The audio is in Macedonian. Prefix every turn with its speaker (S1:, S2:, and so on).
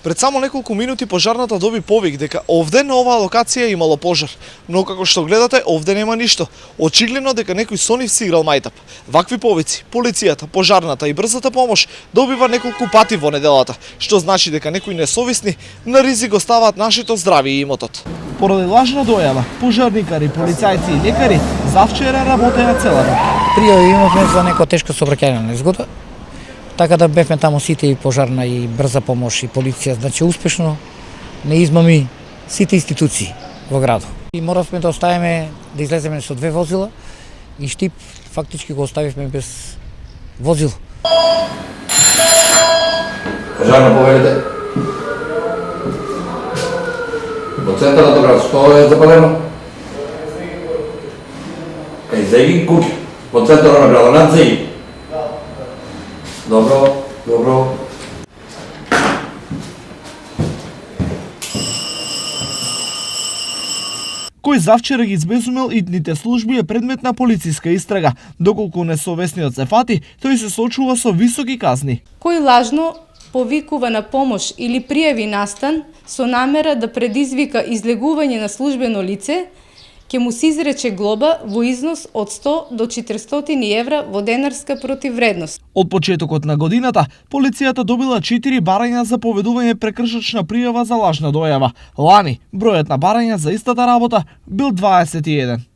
S1: Пред само неколку минути пожарната доби повик дека овде на оваа локација имало пожар, но како што гледате овде нема ништо. Очигледно дека некој со нив си играл мајтап. Вакви повици полицијата, пожарната и брзата помош добива неколку пати во неделата, што значи дека некои несовисни на ризик го ставаат нашето здравје и имотот. Поради лажна дојава, пожарникари, полицајци и лекари завчера работеа цела ног.
S2: Пријави имавме за некоја тешка сообраќајна незгода. Така да бевме таму сите и пожарна и брза помош и полиција, значи успешно не измами сите институции во градот. И моравме да оставиме да излеземе со 2 возила и Штип фактички го оставивме без возило.
S3: Пожарно поведете. Во центарот на град, што е запалено? Кај Зеги куќа, во центарот на градот, над Зеги. Добро, добро.
S1: Кој завчера ги избезумел идните служби е предмет на полициска истрага. Доколку несовесниот се фати, тој се соочува со високи казни.
S4: Кој лажно повикува на помош или пријави настан со намера да предизвика излегување на службено лице, ќе му се изрече глоба во износ од 100 до 400 евра во денарска противвредност.
S1: Од почетокот на годината, полицијата добила 4 барања за поведување прекршачна пријава за лажна дојава. Лани, бројот на барања за истата работа бил 21.